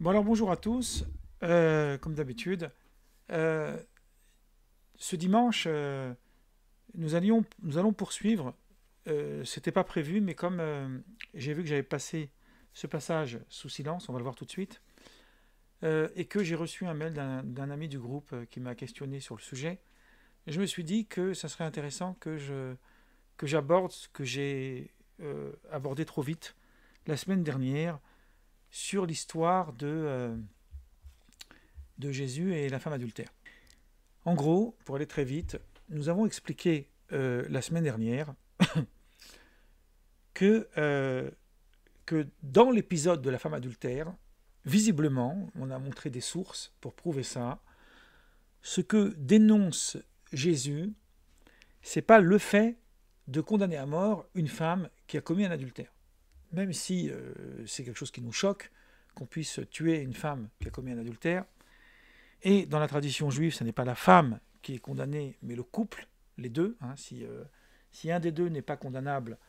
Bon alors bonjour à tous. Comme d'habitude, euh, ce dimanche, nous allons poursuivre. C'était pas prévu, mais comme j'ai vu que j'avais passé ce passage sous silence, on va le voir tout de suite, et que j'ai reçu un mail d'un ami du groupe qui m'a questionné sur le sujet, je me suis dit que ça serait intéressant que j'aborde ce que j'ai abordé trop vite la semaine dernière sur l'histoire de Jésus et la femme adultère. En gros, pour aller très vite, nous avons expliqué la semaine dernière que, que dans l'épisode de la femme adultère, visiblement, on a montré des sources pour prouver ça, ce que dénonce Jésus, c'est pas le fait de condamner à mort une femme qui a commis un adultère. Même si c'est quelque chose qui nous choque, qu'on puisse tuer une femme qui a commis un adultère, et dans la tradition juive, ce n'est pas la femme qui est condamnée, mais le couple, les deux. Si un des deux n'est pas condamnable,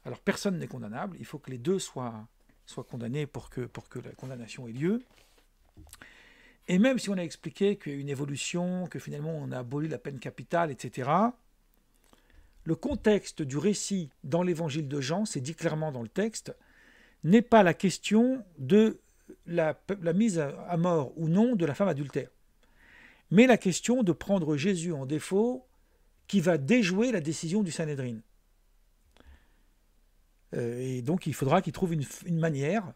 alors personne n'est condamnable. Il faut que les deux soient condamnés pour que la condamnation ait lieu. Et même si on a expliqué qu'il y a une évolution, que finalement on a aboli la peine capitale, etc., le contexte du récit dans l'évangile de Jean, c'est dit clairement dans le texte, n'est pas la question de la mise à mort ou non de la femme adultère, mais la question de prendre Jésus en défaut qui va déjouer la décision du Sanhédrin. Et donc il faudra qu'il trouve une manière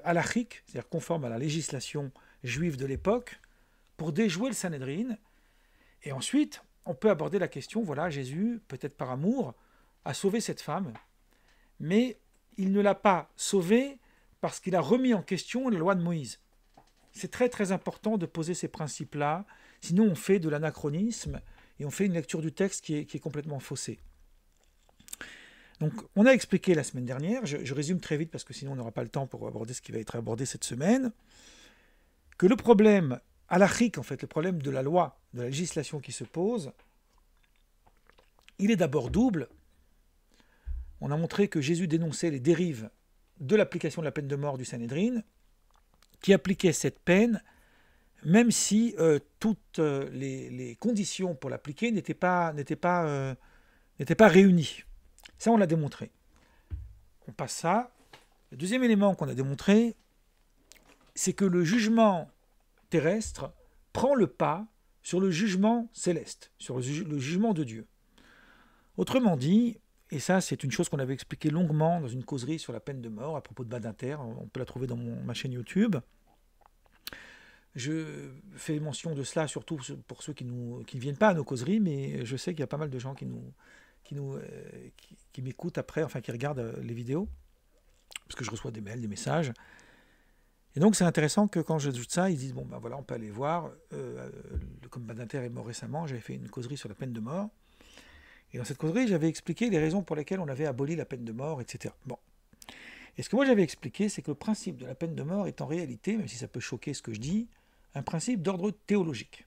halachique, c'est-à-dire conforme à la législation juive de l'époque, pour déjouer le Sanhédrin. Et ensuite, on peut aborder la question, voilà, Jésus, peut-être par amour, a sauvé cette femme, mais il ne l'a pas sauvée parce qu'il a remis en question la loi de Moïse. C'est très très important de poser ces principes-là, sinon on fait de l'anachronisme et on fait une lecture du texte qui est complètement faussée. Donc on a expliqué la semaine dernière, je résume très vite parce que sinon on n'aura pas le temps pour aborder ce qui va être abordé cette semaine, que le problème halachique, en fait, le problème de la loi, de la législation qui se pose, il est d'abord double. On a montré que Jésus dénonçait les dérives de l'application de la peine de mort du Sanhédrin, qui appliquait cette peine, même si toutes les conditions pour l'appliquer n'étaient pas réunies. Ça, on l'a démontré. On passe ça. Le deuxième élément qu'on a démontré, c'est que le jugement terrestre prend le pas sur le jugement céleste, sur le jugement de Dieu. Autrement dit, et ça c'est une chose qu'on avait expliqué longuement dans une causerie sur la peine de mort à propos de Badinter, on peut la trouver dans ma chaîne YouTube. Je fais mention de cela surtout pour ceux qui ne viennent pas à nos causeries, mais je sais qu'il y a pas mal de gens qui m'écoutent après, enfin qui regardent les vidéos, parce que je reçois des mails, des messages. Et donc c'est intéressant que quand j'ajoute ça, ils disent, bon ben voilà, on peut aller voir, comme Badinter est mort récemment, j'avais fait une causerie sur la peine de mort, et dans cette causerie, j'avais expliqué les raisons pour lesquelles on avait aboli la peine de mort, etc. Bon. Et ce que moi j'avais expliqué, c'est que le principe de la peine de mort est en réalité, même si ça peut choquer ce que je dis, un principe d'ordre théologique.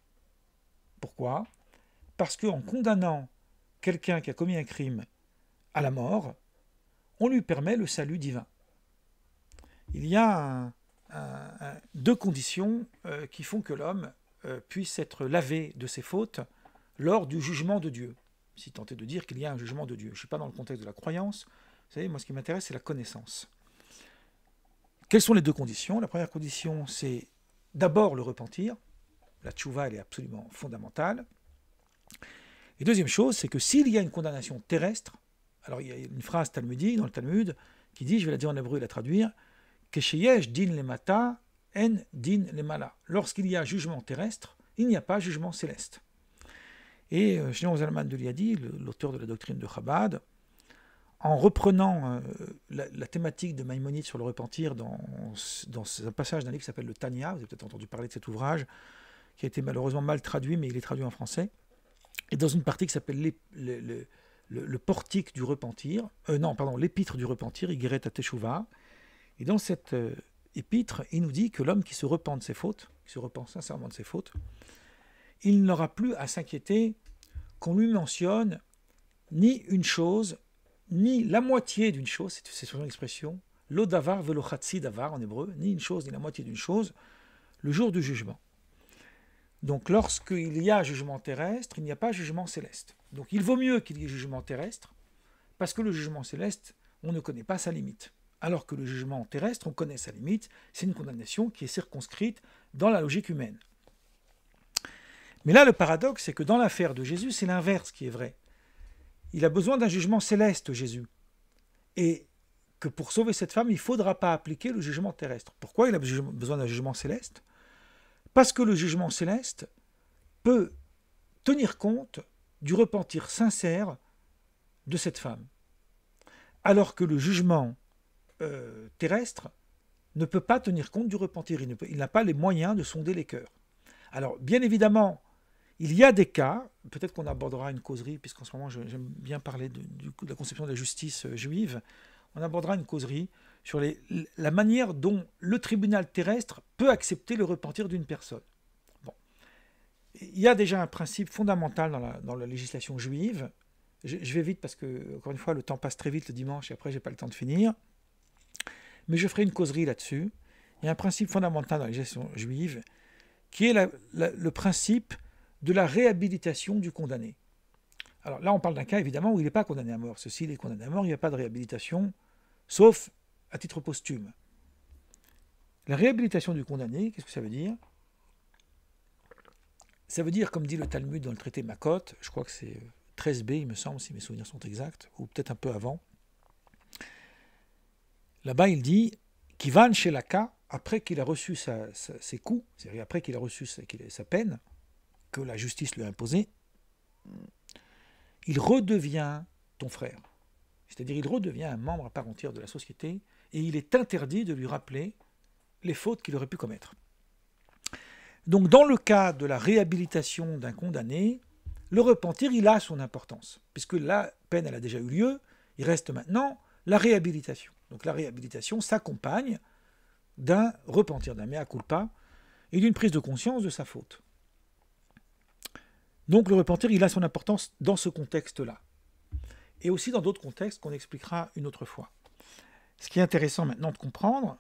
Pourquoi ? Parce qu'en condamnant quelqu'un qui a commis un crime à la mort, on lui permet le salut divin. Il y a deux conditions qui font que l'homme puisse être lavé de ses fautes lors du jugement de Dieu. Si tant est de dire qu'il y a un jugement de Dieu. Je ne suis pas dans le contexte de la croyance. Vous savez, moi ce qui m'intéresse, c'est la connaissance. Quelles sont les deux conditions ? La première condition, c'est d'abord le repentir. La tchouva, elle est absolument fondamentale. Et deuxième chose, c'est que s'il y a une condamnation terrestre, alors il y a une phrase talmudique dans le Talmud qui dit, je vais la dire en hébreu et la traduire, Kesheyesh din lemata en din lemala. Lorsqu'il y a jugement terrestre, il n'y a pas jugement céleste. Et Shlomo Zalman de Liadi, l'auteur de la doctrine de Chabad, en reprenant la thématique de Maïmonide sur le repentir dans un passage d'un livre qui s'appelle le Tanya, vous avez peut-être entendu parler de cet ouvrage, qui a été malheureusement mal traduit, mais il est traduit en français, et dans une partie qui s'appelle le portique du repentir, l'épître du repentir, Igeret Teshuva, et dans cette épître, il nous dit que l'homme qui se repent de ses fautes, qui se repent sincèrement de ses fautes, il n'aura plus à s'inquiéter qu'on lui mentionne ni une chose, ni la moitié d'une chose, c'est son expression, lo davar velo chatsi davar en hébreu, ni une chose ni la moitié d'une chose, le jour du jugement. Donc lorsqu'il y a jugement terrestre, il n'y a pas jugement céleste. Donc il vaut mieux qu'il y ait jugement terrestre, parce que le jugement céleste, on ne connaît pas sa limite. Alors que le jugement terrestre, on connaît sa limite, c'est une condamnation qui est circonscrite dans la logique humaine. Mais là, le paradoxe, c'est que dans l'affaire de Jésus, c'est l'inverse qui est vrai. Il a besoin d'un jugement céleste, Jésus. Et que pour sauver cette femme, il ne faudra pas appliquer le jugement terrestre. Pourquoi il a besoin d'un jugement céleste? Parce que le jugement céleste peut tenir compte du repentir sincère de cette femme. Alors que le jugement terrestre ne peut pas tenir compte du repentir. Il n'a pas les moyens de sonder les cœurs. Alors, bien évidemment, il y a des cas, peut-être qu'on abordera une causerie, puisqu'en ce moment j'aime bien parler de la conception de la justice juive, on abordera une causerie sur la manière dont le tribunal terrestre peut accepter le repentir d'une personne. Bon. Il y a déjà un principe fondamental dans la législation juive. Je vais vite parce que, encore une fois, le temps passe très vite le dimanche et après, je n'ai pas le temps de finir. Mais je ferai une causerie là-dessus. Il y a un principe fondamental dans la législation juive qui est le principe de la réhabilitation du condamné. Alors là, on parle d'un cas, évidemment, où il n'est pas condamné à mort. S'il est condamné à mort, il n'y a pas de réhabilitation, sauf à titre posthume. La réhabilitation du condamné, qu'est-ce que ça veut dire? Ça veut dire, comme dit le Talmud dans le traité Makot, je crois que c'est 13b, il me semble, si mes souvenirs sont exacts, ou peut-être un peu avant. Là-bas, il dit Kivan Shelaka, après qu'il a reçu ses coups, c'est-à-dire après qu'il a reçu sa peine, que la justice lui a imposée, il redevient ton frère. C'est-à-dire il redevient un membre à part entière de la société et il est interdit de lui rappeler les fautes qu'il aurait pu commettre. Donc dans le cas de la réhabilitation d'un condamné, le repentir, il a son importance, puisque la peine, elle a déjà eu lieu, il reste maintenant la réhabilitation. Donc la réhabilitation s'accompagne d'un repentir, d'un mea culpa, et d'une prise de conscience de sa faute. Donc le repentir, il a son importance dans ce contexte-là. Et aussi dans d'autres contextes qu'on expliquera une autre fois. Ce qui est intéressant maintenant de comprendre,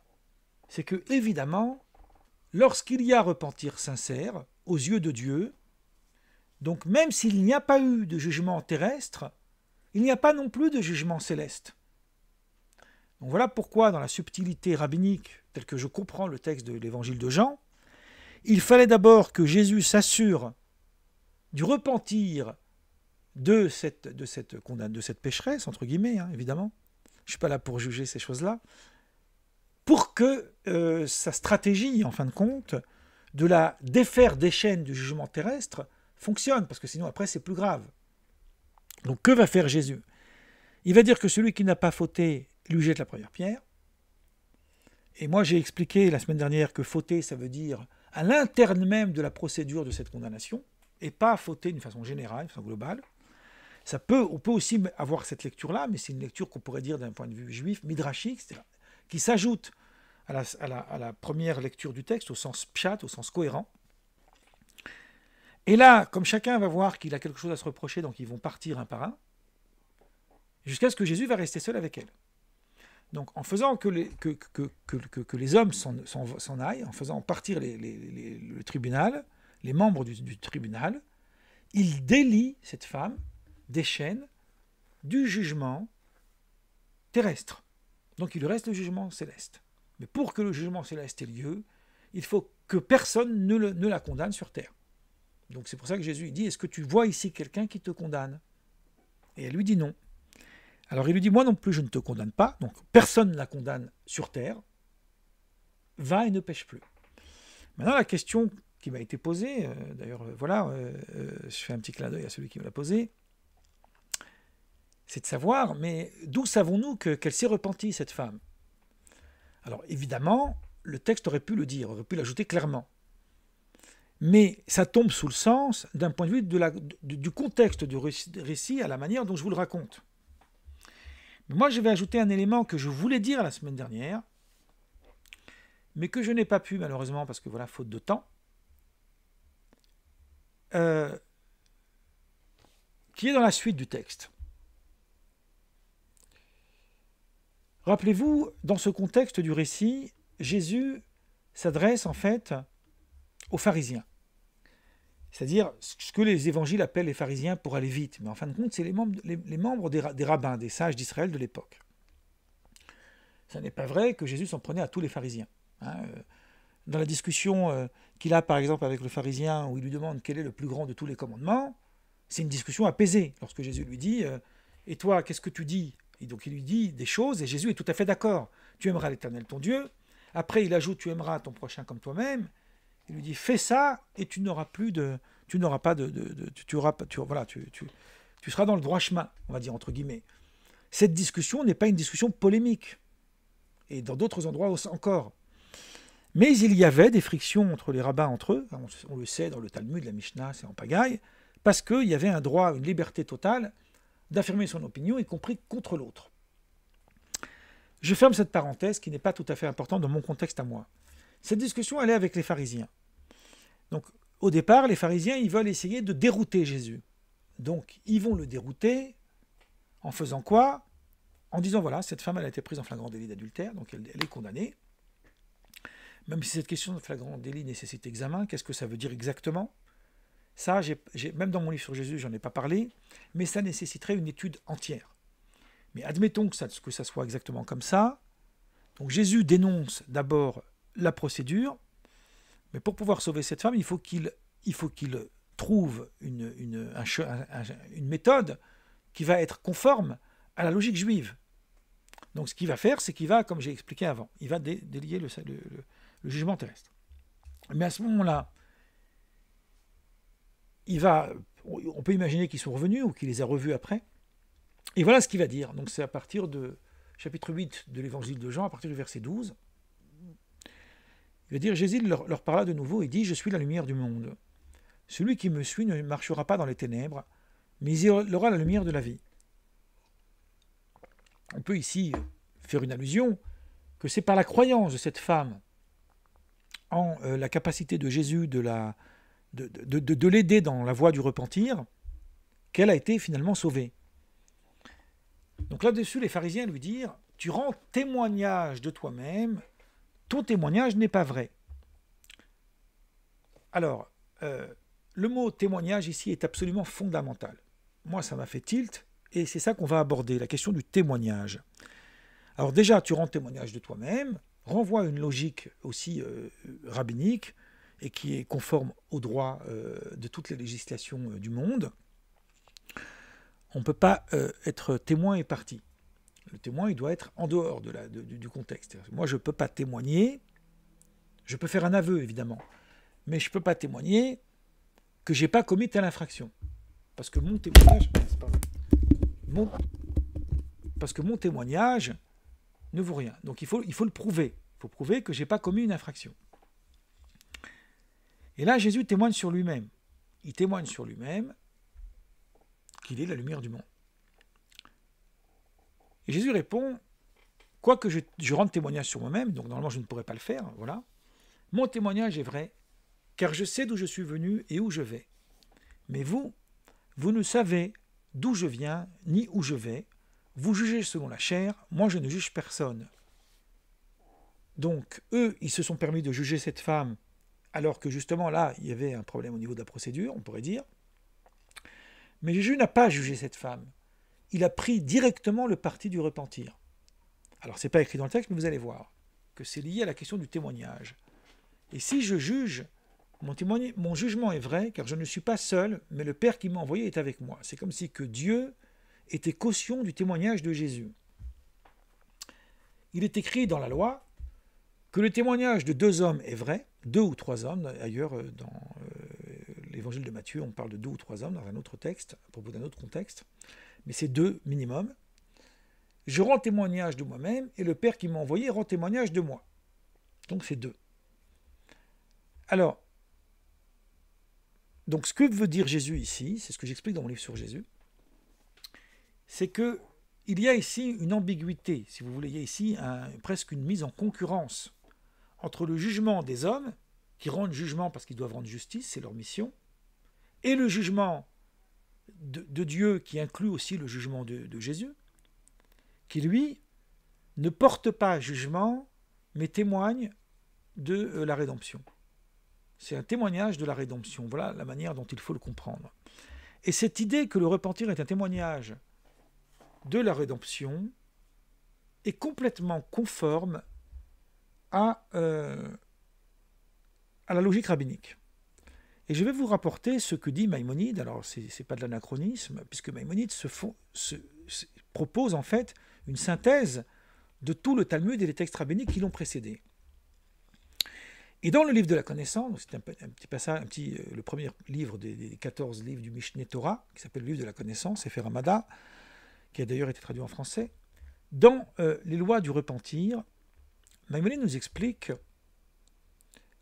c'est que, évidemment, lorsqu'il y a repentir sincère, aux yeux de Dieu, donc même s'il n'y a pas eu de jugement terrestre, il n'y a pas non plus de jugement céleste. Donc voilà pourquoi, dans la subtilité rabbinique, telle que je comprends le texte de l'évangile de Jean, il fallait d'abord que Jésus s'assure du repentir de cette pécheresse, entre guillemets, hein, évidemment. Je ne suis pas là pour juger ces choses-là. Pour que sa stratégie, en fin de compte, de la défaire des chaînes du jugement terrestre fonctionne, parce que sinon, après, c'est plus grave. Donc, que va faire Jésus? Il va dire que celui qui n'a pas fauté lui jette la première pierre. Et moi, j'ai expliqué la semaine dernière que fauter, ça veut dire à l'interne même de la procédure de cette condamnation, et pas fauter d'une façon générale, d'une façon globale. On peut aussi avoir cette lecture-là, mais c'est une lecture qu'on pourrait dire d'un point de vue juif, midrashique, c'est-à-dire qui s'ajoute à la première lecture du texte, au sens pshat, au sens cohérent. Et là, comme chacun va voir qu'il a quelque chose à se reprocher, donc ils vont partir un par un, jusqu'à ce que Jésus va rester seul avec elle. Donc en faisant que les hommes s'en aillent, en faisant partir le tribunal, les membres du tribunal, il délie cette femme des chaînes du jugement terrestre. Donc il lui reste le jugement céleste. Mais pour que le jugement céleste ait lieu, il faut que personne ne la condamne sur terre. Donc c'est pour ça que Jésus dit, est-ce que tu vois ici quelqu'un qui te condamne? Et elle lui dit non. Alors il lui dit, moi non plus je ne te condamne pas, donc personne ne la condamne sur terre, va et ne pêche plus. Maintenant la question qui m'a été posée, d'ailleurs voilà, je fais un petit clin d'œil à celui qui me l'a posée, c'est de savoir, mais d'où savons-nous qu'elle s'est repentie, cette femme? Alors évidemment, le texte aurait pu le dire, aurait pu l'ajouter clairement. Mais ça tombe sous le sens d'un point de vue du contexte du récit à la manière dont je vous le raconte. Mais moi, je vais ajouter un élément que je voulais dire la semaine dernière, mais que je n'ai pas pu malheureusement, parce que voilà, faute de temps, qui est dans la suite du texte. Rappelez-vous, dans ce contexte du récit, Jésus s'adresse en fait aux pharisiens. C'est-à-dire ce que les évangiles appellent les pharisiens pour aller vite. Mais en fin de compte, c'est les membres des rabbins, des sages d'Israël de l'époque. Ce n'est pas vrai que Jésus s'en prenait à tous les pharisiens. Dans la discussion qu'il a par exemple avec le pharisien où il lui demande quel est le plus grand de tous les commandements, c'est une discussion apaisée. Lorsque Jésus lui dit « Et toi, qu'est-ce que tu dis ?» Et donc il lui dit des choses et Jésus est tout à fait d'accord. « Tu aimeras l'Éternel ton Dieu. » Après il ajoute « Tu aimeras ton prochain comme toi-même. » Il lui dit « Fais ça et tu n'auras plus de... Tu n'auras pas de... tu seras dans le droit chemin, on va dire entre guillemets. » Cette discussion n'est pas une discussion polémique. Et dans d'autres endroits encore. Mais il y avait des frictions entre les rabbins entre eux, on le sait dans le Talmud, la Mishnah, c'est en pagaille, parce qu'il y avait un droit, une liberté totale d'affirmer son opinion, y compris contre l'autre. Je ferme cette parenthèse qui n'est pas tout à fait importante dans mon contexte à moi. Cette discussion, elle est avec les pharisiens. Donc, au départ, les pharisiens, ils veulent essayer de dérouter Jésus. Donc, ils vont le dérouter en faisant quoi? En disant, voilà, cette femme, elle a été prise en flagrant délit d'adultère, donc elle est condamnée. Même si cette question de flagrant délit nécessite examen, qu'est-ce que ça veut dire exactement? Ça, même dans mon livre sur Jésus, j'en ai pas parlé, mais ça nécessiterait une étude entière. Mais admettons que ça soit exactement comme ça. Donc Jésus dénonce d'abord la procédure, mais pour pouvoir sauver cette femme, il faut qu'il trouve une méthode qui va être conforme à la logique juive. Donc ce qu'il va faire, c'est qu'il va, comme j'ai expliqué avant, il va délier le jugement terrestre. Mais à ce moment-là, on peut imaginer qu'ils sont revenus ou qu'il les a revus après. Et voilà ce qu'il va dire. Donc c'est à partir de chapitre 8 de l'évangile de Jean, à partir du verset 12. Il va dire, Jésus leur parla de nouveau et dit, « Je suis la lumière du monde. Celui qui me suit ne marchera pas dans les ténèbres, mais il aura la lumière de la vie. » On peut ici faire une allusion que c'est par la croyance de cette femme en la capacité de Jésus de l'aider dans la voie du repentir qu'elle a été finalement sauvée. Donc là-dessus, les pharisiens lui dirent, « Tu rends témoignage de toi-même, ton témoignage n'est pas vrai. » Alors, le mot témoignage ici est absolument fondamental. Moi, ça m'a fait tilt, et c'est ça qu'on va aborder, la question du témoignage. Alors déjà, tu rends témoignage de toi-même, renvoie à une logique aussi rabbinique, et qui est conforme au droit de toutes les législations du monde. On ne peut pas être témoin et partie. Le témoin, il doit être en dehors du contexte. Moi, je ne peux pas témoigner, je peux faire un aveu, évidemment, mais je ne peux pas témoigner que je n'ai pas commis telle infraction. Parce que mon témoignage ne vaut rien. Donc il faut le prouver. Il faut prouver que je n'ai pas commis une infraction. Et là, Jésus témoigne sur lui-même. Il témoigne sur lui-même qu'il est la lumière du monde. Et Jésus répond, quoique je rende témoignage sur moi-même, donc normalement je ne pourrais pas le faire, voilà, mon témoignage est vrai, car je sais d'où je suis venu et où je vais. Mais vous ne savez d'où je viens, ni où je vais. Vous jugez selon la chair, moi je ne juge personne. Donc eux, ils se sont permis de juger cette femme, alors que justement là, il y avait un problème au niveau de la procédure, on pourrait dire. Mais Jésus n'a pas jugé cette femme. Il a pris directement le parti du repentir. Alors, ce n'est pas écrit dans le texte, mais vous allez voir que c'est lié à la question du témoignage. Et si je juge, mon jugement est vrai, car je ne suis pas seul, mais le Père qui m'a envoyé est avec moi. C'est comme si que Dieu était caution du témoignage de Jésus. Il est écrit dans la loi que le témoignage de 2 hommes est vrai, 2 ou 3 hommes, ailleurs dans l'évangile de Matthieu, on parle de 2 ou 3 hommes dans un autre texte, à propos d'un autre contexte, mais c'est 2 minimum. Je rends témoignage de moi-même et le Père qui m'a envoyé rend témoignage de moi. Donc c'est 2. Alors, donc ce que veut dire Jésus ici, c'est ce que j'explique dans mon livre sur Jésus, c'est que il y a ici une ambiguïté, si vous voulez, il y a ici presque une mise en concurrence entre le jugement des hommes, qui rendent jugement parce qu'ils doivent rendre justice, c'est leur mission, et le jugement de Dieu qui inclut aussi le jugement de Jésus, qui lui ne porte pas jugement, mais témoigne de la rédemption. C'est un témoignage de la rédemption. Voilà la manière dont il faut le comprendre. Et cette idée que le repentir est un témoignage de la rédemption est complètement conforme à la logique rabbinique. Et je vais vous rapporter ce que dit Maïmonide. Alors, ce n'est pas de l'anachronisme, puisque Maïmonide propose en fait une synthèse de tout le Talmud et les textes rabbiniques qui l'ont précédé. Et dans le livre de la connaissance, c'est un petit passage, le premier livre des 14 livres du Mishneh Torah, qui s'appelle le livre de la connaissance, Sefer Hamada, qui a d'ailleurs été traduit en français, dans les lois du repentir, Maïmonide nous explique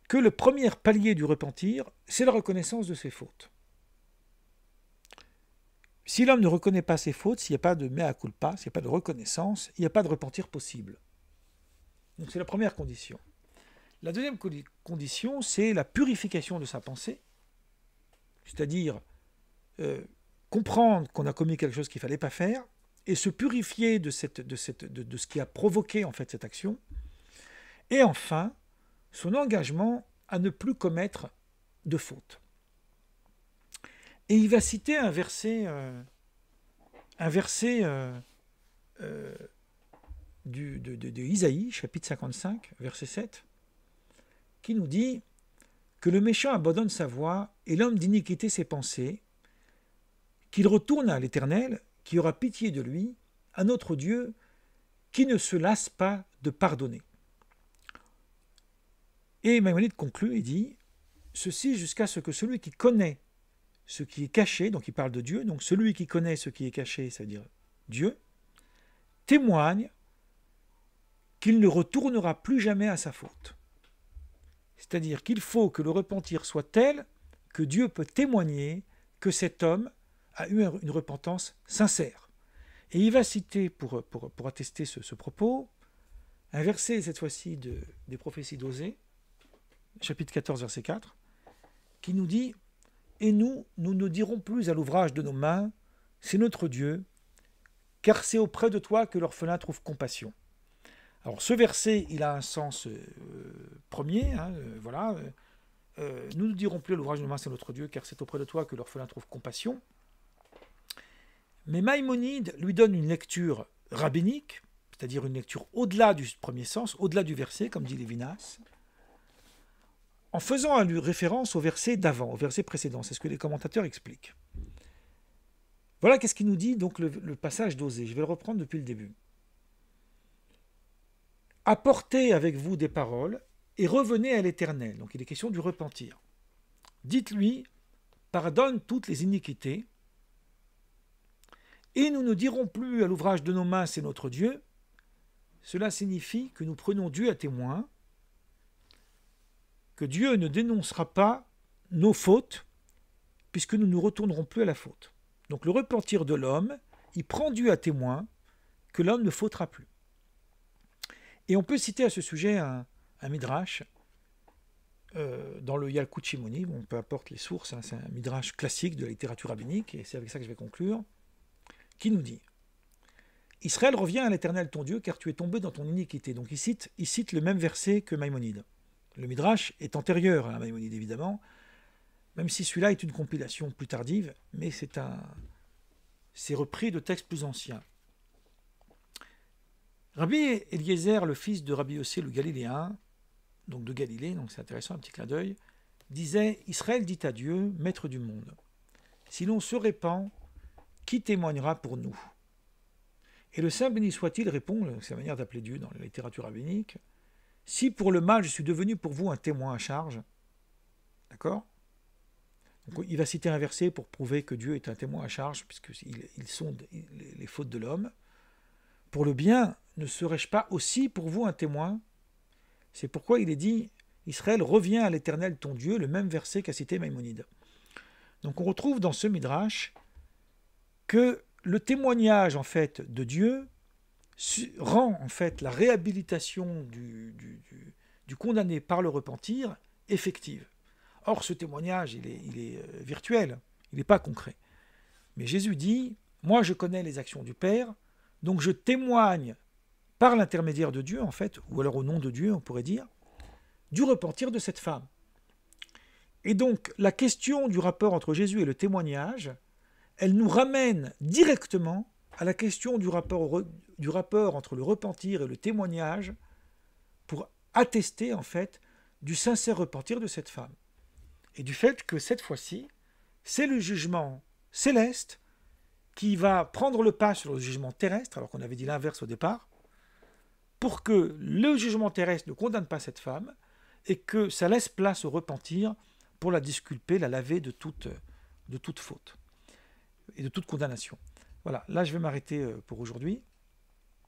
que le premier palier du repentir, c'est la reconnaissance de ses fautes. Si l'homme ne reconnaît pas ses fautes, s'il n'y a pas de mea culpa, s'il n'y a pas de reconnaissance, il n'y a pas de repentir possible. Donc c'est la première condition. La deuxième condition, c'est la purification de sa pensée, c'est-à-dire comprendre qu'on a commis quelque chose qu'il ne fallait pas faire, et se purifier de ce qui a provoqué en fait cette action. Et enfin, son engagement à ne plus commettre de faute. Et il va citer un verset de Isaïe, chapitre 55, verset 7, qui nous dit que le méchant abandonne sa voie et l'homme d'iniquité ses pensées, qu'il retourne à l'Éternel, qui aura pitié de lui, à notre Dieu, qui ne se lasse pas de pardonner. Et Maïmonide conclut et dit « Ceci jusqu'à ce que celui qui connaît ce qui est caché, donc il parle de Dieu, donc celui qui connaît ce qui est caché, c'est-à-dire Dieu, témoigne qu'il ne retournera plus jamais à sa faute. » C'est-à-dire qu'il faut que le repentir soit tel que Dieu peut témoigner que cet homme a eu une repentance sincère. Et il va citer, pour attester ce propos, un verset, cette fois-ci, des prophéties d'Osée, chapitre 14, verset 4, qui nous dit « Et nous ne dirons plus à l'ouvrage de nos mains, c'est notre Dieu, car c'est auprès de toi que l'orphelin trouve compassion. » Alors ce verset, il a un sens premier, voilà. Nous ne dirons plus à l'ouvrage de nos mains, c'est notre Dieu, car c'est auprès de toi que l'orphelin trouve compassion. Mais Maïmonide lui donne une lecture rabbinique, c'est-à-dire une lecture au-delà du premier sens, au-delà du verset, comme dit Lévinas, en faisant référence au verset d'avant, au verset précédent. C'est ce que les commentateurs expliquent. Voilà qu'est-ce qu'il nous dit, donc le passage d'Osée. Je vais le reprendre depuis le début. « Apportez avec vous des paroles et revenez à l'Éternel. » Donc il est question du repentir. « Dites-lui, pardonne toutes les iniquités, et nous ne dirons plus à l'ouvrage de nos mains, c'est notre Dieu. » Cela signifie que nous prenons Dieu à témoin, que Dieu ne dénoncera pas nos fautes, puisque nous ne retournerons plus à la faute. Donc le repentir de l'homme, il prend Dieu à témoin que l'homme ne fautera plus. Et on peut citer à ce sujet un midrash dans le Yalkut Shimoni, on peu importe les sources, c'est un midrash classique de la littérature rabbinique, et c'est avec ça que je vais conclure, qui nous dit « Israël revient à l'Éternel ton Dieu, car tu es tombé dans ton iniquité. » Donc il cite le même verset que Maïmonide. Le midrash est antérieur à Maïmonide, évidemment, même si celui-là est une compilation plus tardive, mais c'est repris de textes plus anciens. Rabbi Eliezer, le fils de Rabbi Yossé le Galiléen, donc de Galilée, donc c'est intéressant, un petit clin d'œil, disait « Israël dit à Dieu, maître du monde, si l'on se répand, qui témoignera pour nous ?» Et le Saint béni soit-il répond, c'est la manière d'appeler Dieu dans la littérature rabbinique, « Si pour le mal je suis devenu pour vous un témoin à charge, d'accord ? Donc, il va citer un verset pour prouver que Dieu est un témoin à charge, puisqu'ils sonde les fautes de l'homme. Pour le bien, ne serais-je pas aussi pour vous un témoin ? C'est pourquoi il est dit « Israël revient à l'Éternel ton Dieu », le même verset qu'a cité Maïmonide. Donc on retrouve dans ce midrash que le témoignage en fait de Dieu rend en fait la réhabilitation du condamné par le repentir effective. Or ce témoignage il est virtuel, il n'est pas concret. Mais Jésus dit « Moi je connais les actions du Père, donc je témoigne par l'intermédiaire de Dieu, en fait, ou alors au nom de Dieu, on pourrait dire, du repentir de cette femme. Et donc, la question du rapport entre Jésus et le témoignage, elle nous ramène directement à la question du rapport entre le repentir et le témoignage pour attester, en fait, du sincère repentir de cette femme. Et du fait que cette fois-ci, c'est le jugement céleste qui va prendre le pas sur le jugement terrestre, alors qu'on avait dit l'inverse au départ, pour que le jugement terrestre ne condamne pas cette femme et que ça laisse place au repentir pour la disculper, la laver de toute faute et de toute condamnation. Voilà, là je vais m'arrêter pour aujourd'hui.